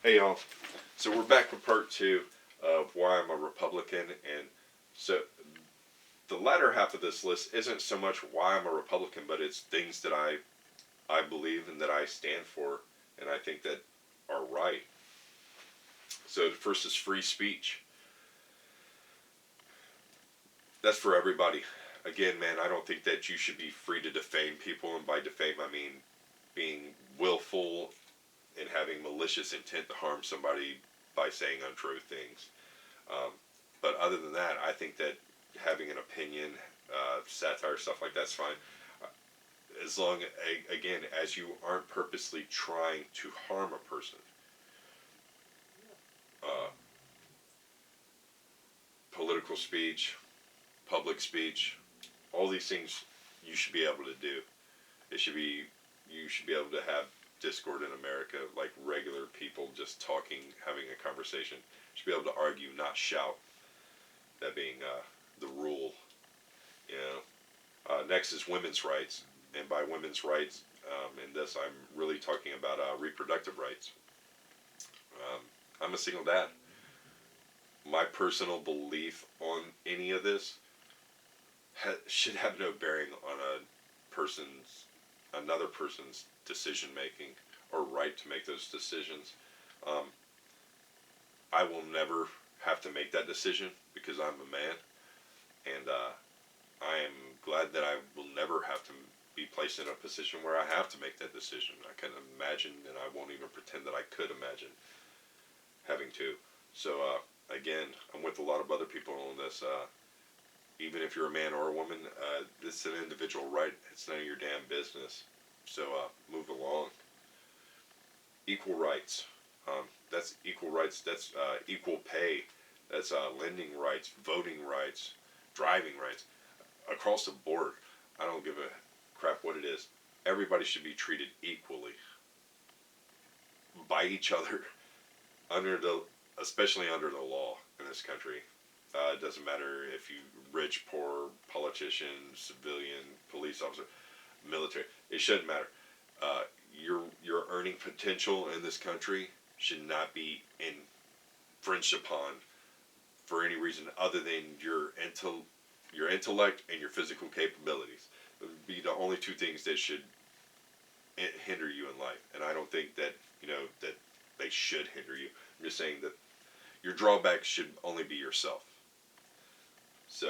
Hey y'all, so we're back with part two of why I'm a Republican, and so the latter half of this list isn't so much why I'm a Republican, but it's things that I believe and that I stand for, and I think that are right. So the first is free speech. That's for everybody. Again, man, I don't think that you should be free to defame people, and by defame I mean being willful and having malicious intent to harm somebody by saying untrue things. Um, but other than that, I think that having an opinion, satire, stuff like that's fine. Uh, As long, again, as you aren't purposely trying to harm a person. Uh, Political speech, public speech, all these things you should be able to do. It should be, you should be able to have discord in America, like regular people just talking, having a conversation. You should be able to argue, not shout. That being the rule. You know. Next is women's rights, and by women's rights, in this I'm really talking about reproductive rights. Um, I'm a single dad. My personal belief on any of this should have no bearing on another person's decision making or right to make those decisions. Um, I will never have to make that decision because I'm a man, and I am glad that I will never have to be placed in a position where I have to make that decision. I can imagine, and I won't even pretend that I could imagine having to. So, again, I'm with a lot of other people on this. Even if you're a man or a woman, it's an individual right. It's none of your damn business. So, move along. Equal rights. That's equal rights. That's equal pay. That's lending rights, voting rights, driving rights. Across the board, I don't give a crap what it is. Everybody should be treated equally by each other, under the, especially under the law in this country. It doesn't matter if you rich, poor, politician, civilian, police officer, military. It shouldn't matter. Your earning potential in this country should not be infringed upon for any reason other than your intellect and your physical capabilities. It would be the only two things that should hinder you in life. And I don't think that, that they should hinder you. I'm just saying that your drawback should only be yourself. So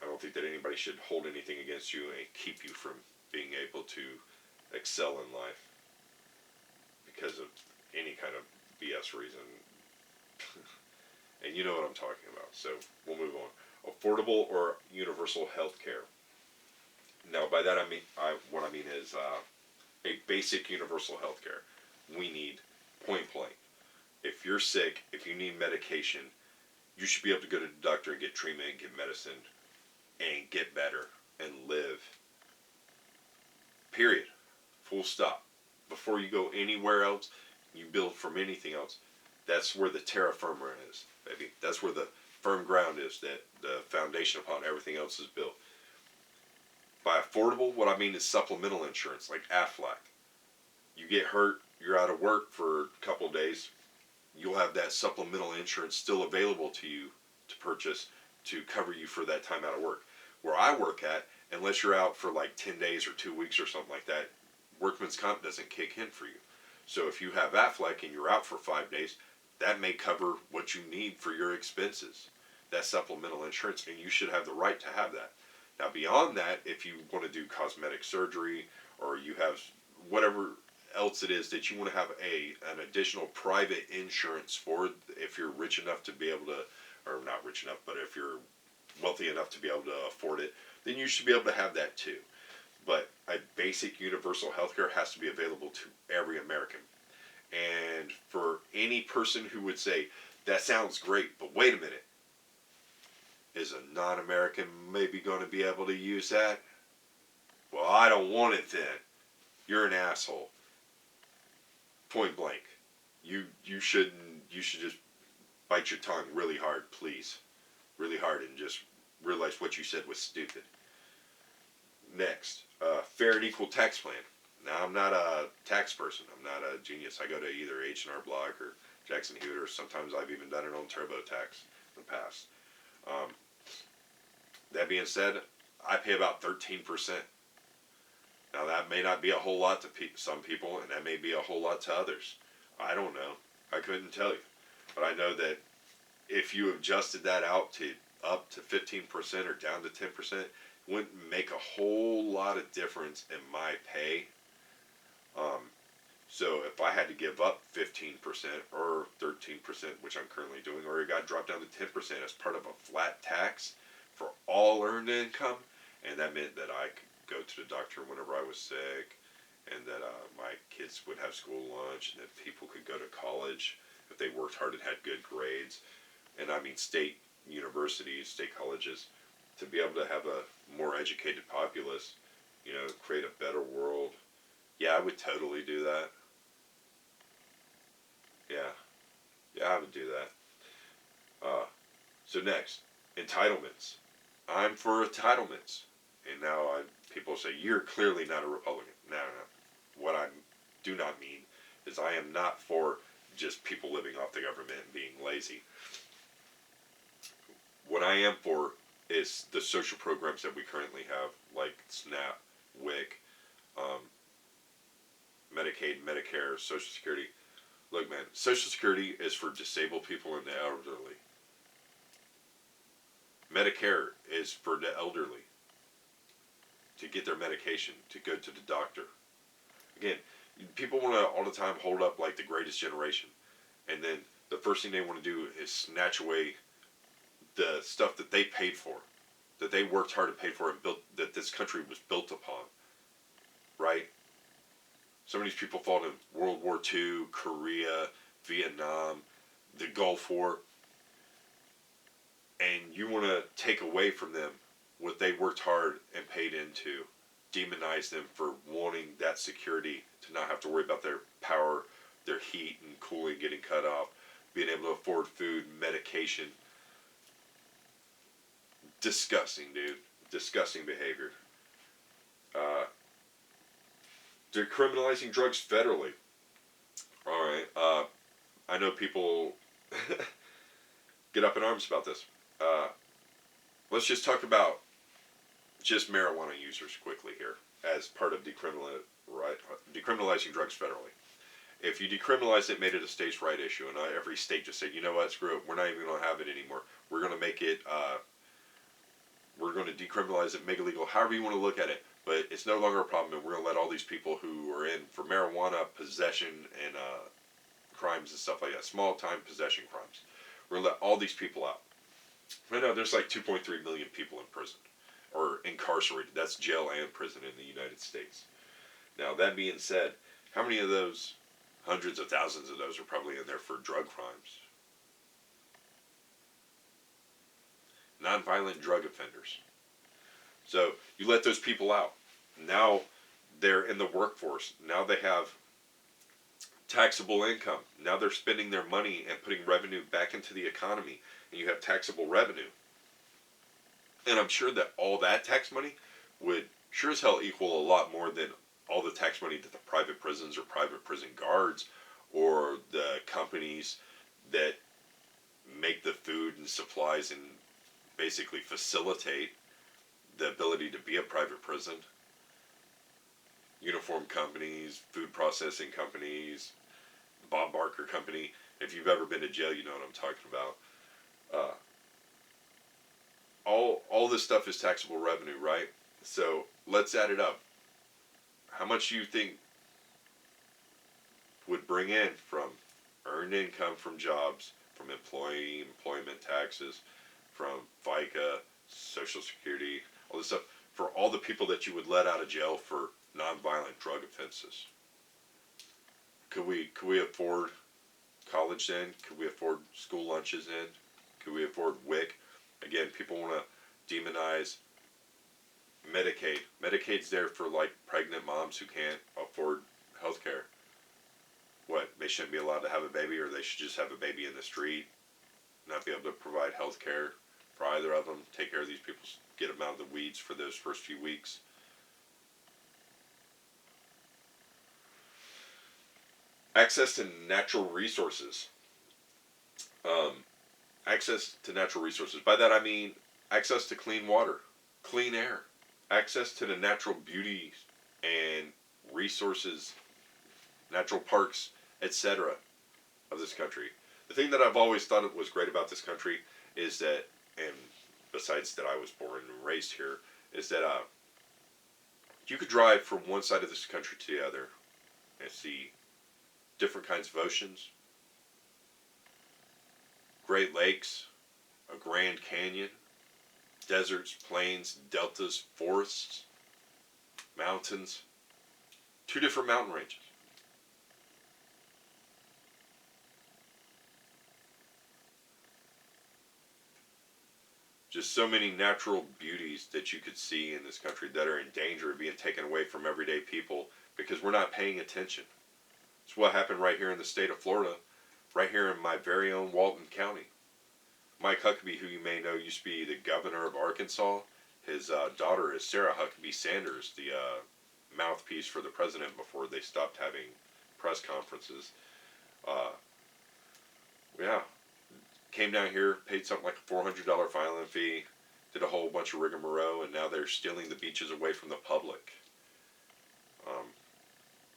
I don't think that anybody should hold anything against you and keep you from being able to excel in life because of any kind of BS reason. And you know what I'm talking about. So we'll move on. Affordable or universal health care. Now, by that what I mean is a basic universal health care. We need point blank. If you're sick, if you need medication, you should be able to go to the doctor and get treatment and get medicine and get better and live. Period. Full stop. Before you go anywhere else, you build from anything else. That's where the terra firma is, baby. That's where the firm ground is, that the foundation upon everything else is built. By affordable, what I mean is supplemental insurance, like Aflac. You get hurt, you're out of work for a couple of days, you'll have that supplemental insurance still available to you to purchase to cover you for that time out of work. Where I work at, unless you're out for like 10 days or 2 weeks or something like that, workman's comp doesn't kick in for you. So if you have Aflac and you're out for 5 days, that may cover what you need for your expenses. That's supplemental insurance, and you should have the right to have that. Now, beyond that, if you want to do cosmetic surgery or you have whatever else it is that you want to have an additional private insurance for, if you're rich enough to be able to, or not rich enough, but if you're wealthy enough to be able to afford it, then you should be able to have that too. But a basic universal health care has to be available to every American. And for any person who would say, that sounds great, but wait a minute, is a non-American maybe going to be able to use that? Well, I don't want it then. You're an asshole. Point blank. You should just bite your tongue really hard, please. Really hard, and just realize what you said was stupid. Next, fair and equal tax plan. Now, I'm not a tax person. I'm not a genius. I go to either H&R Block or Jackson Hewitt, or sometimes I've even done it on TurboTax in the past. Um, that being said, I pay about 13%. Now, that may not be a whole lot to some people, and that may be a whole lot to others. I don't know. I couldn't tell you. But I know that if you adjusted that out to up to 15% or down to 10%, it wouldn't make a whole lot of difference in my pay. Um, so if I had to give up 15% or 13%, which I'm currently doing, or it got dropped down to 10% as part of a flat tax for all earned income, and that meant that I could go to the doctor whenever I was sick, and that my kids would have school lunch, and that people could go to college if they worked hard and had good grades, and I mean state universities, state colleges, to be able to have a more educated populace, create a better world. Yeah, I would totally do that. Yeah, yeah, I would do that. So next, entitlements. I'm for entitlements. And now people say, you're clearly not a Republican. No, no, no. What I do not mean is I am not for just people living off the government and being lazy. What I am for is the social programs that we currently have, like SNAP, WIC, um, Medicaid, Medicare, Social Security. Look, man, Social Security is for disabled people and the elderly. Medicare is for the elderly to get their medication, to go to the doctor. Again, people want to all the time hold up like the greatest generation, and then the first thing they want to do is snatch away the stuff that they paid for, that they worked hard to pay for, and built, that this country was built upon, right? Some of these people fought in World War II, Korea, Vietnam, the Gulf War, and you want to take away from them what they worked hard and paid into, demonize them for wanting that security, to not have to worry about their power, their heat and cooling getting cut off, being able to afford food, medication. Disgusting, dude. Disgusting behavior. Uh, Decriminalizing drugs federally. All right. I know people get up in arms about this. Let's just talk about just marijuana users quickly here as part of decriminalizing drugs federally. If you decriminalize it, made it a states' right issue, and every state just said, you know what, screw it, we're not even going to have it anymore. We're going to make it, we're going to decriminalize it, make it legal, however you want to look at it. But it's no longer a problem, and we're going to let all these people who are in for marijuana possession and crimes and stuff like that, small-time possession crimes, we're going to let all these people out. Right now, there's like 2.3 million people in prison, or incarcerated. That's jail and prison in the United States. Now, that being said, how many of those, hundreds of thousands of those, are probably in there for drug crimes? Nonviolent drug offenders. So you let those people out. Now they're in the workforce. Now they have taxable income. Now they're spending their money and putting revenue back into the economy. And you have taxable revenue. And I'm sure that all that tax money would sure as hell equal a lot more than all the tax money that the private prisons or private prison guards or the companies that make the food and supplies and basically facilitate the ability to be a private prison. Uniform companies, food processing companies, Bob Barker Company. If you've ever been to jail, you know what I'm talking about. All this stuff is taxable revenue, right? So let's add it up. How much do you think would bring in from earned income from jobs, from employment taxes, from FICA, Social Security, all this stuff, for all the people that you would let out of jail for nonviolent drug offenses? Could we afford college then? Could we afford school lunches then? Could we afford WIC? Again, people want to demonize Medicaid. Medicaid's there for like pregnant moms who can't afford health care. What, they shouldn't be allowed to have a baby, or they should just have a baby in the street, not be able to provide health care for either of them, take care of these people, get them out of the weeds for those first few weeks? Access to natural resources. Um, Access to natural resources. By that I mean access to clean water, clean air, access to the natural beauty and resources, natural parks, etc. of this country. The thing that I've always thought was great about this country is that, and besides that I was born and raised here, is that you could drive from one side of this country to the other and see different kinds of oceans, Great Lakes, a Grand Canyon, deserts, plains, deltas, forests, mountains, two different mountain ranges. Just so many natural beauties that you could see in this country that are in danger of being taken away from everyday people because we're not paying attention. It's what happened right here in the state of Florida, right here in my very own Walton County. Mike Huckabee, who you may know, used to be the governor of Arkansas. His daughter is Sarah Huckabee Sanders, the mouthpiece for the president before they stopped having press conferences. Uh, yeah, came down here, paid something like a $400 filing fee, did a whole bunch of rigmarole, and now they're stealing the beaches away from the public. Um,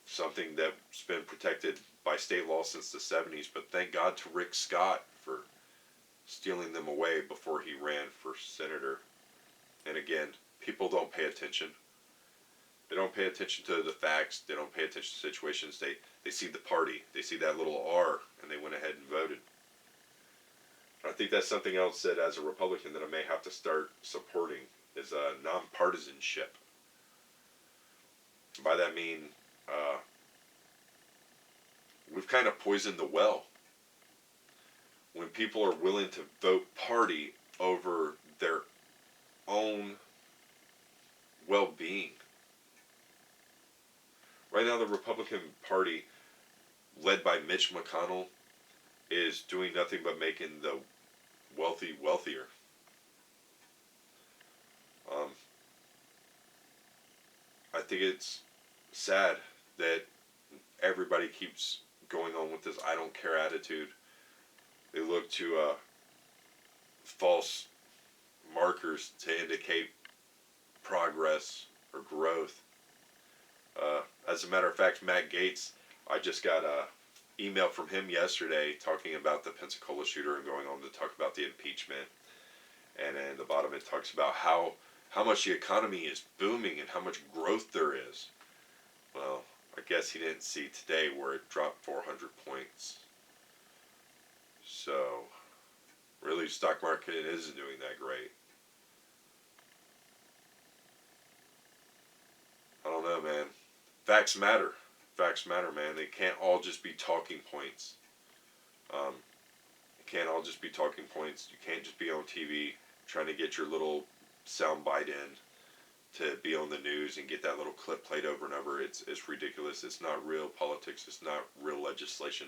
Something that's been protected by state law since the 70s, but thank God to Rick Scott for stealing them away before he ran for senator. And again, people don't pay attention. They don't pay attention to the facts. They don't pay attention to situations. They see the party. They see that little R, and they went ahead and voted. I think that's something else that, as a Republican, that I may have to start supporting is nonpartisanship. By that I mean we've kind of poisoned the well. When people are willing to vote party over their own well-being. Right now, the Republican Party, led by Mitch McConnell, is doing nothing but making the wealthy wealthier. I think it's sad that everybody keeps going on with this I don't care attitude. They look to false markers to indicate progress or growth. As a matter of fact, Matt Gaetz, I just got a email from him yesterday talking about the Pensacola shooter and going on to talk about the impeachment. And at the bottom it talks about how much the economy is booming and how much growth there is. Well, I guess he didn't see today where it dropped 400 points. So, really, stock market isn't doing that great. I don't know, man. Facts matter. Facts matter, man. They can't all just be talking points. It can't all just be talking points. You can't just be on TV trying to get your little sound bite in to be on the news and get that little clip played over and over. It's ridiculous. It's not real politics. It's not real legislation.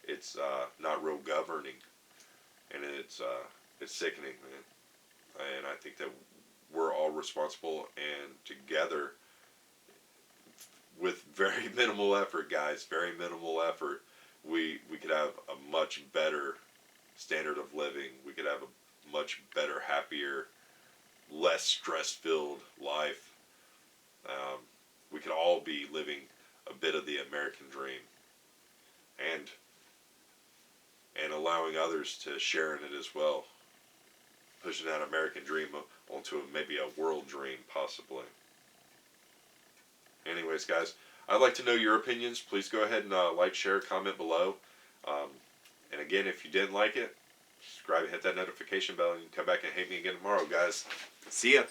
It's not real governing, and it's sickening, man. And I think that we're all responsible, and together, with very minimal effort, guys, very minimal effort, we could have a much better standard of living. We could have a much better, happier, less stress-filled life. We could all be living a bit of the American dream, and allowing others to share in it as well, pushing that American dream onto maybe a world dream, possibly. Anyways, guys, I'd like to know your opinions. Please go ahead and like, share, comment below. And again, if you didn't like it, subscribe and hit that notification bell, and you can come back and hate me again tomorrow, guys. See ya.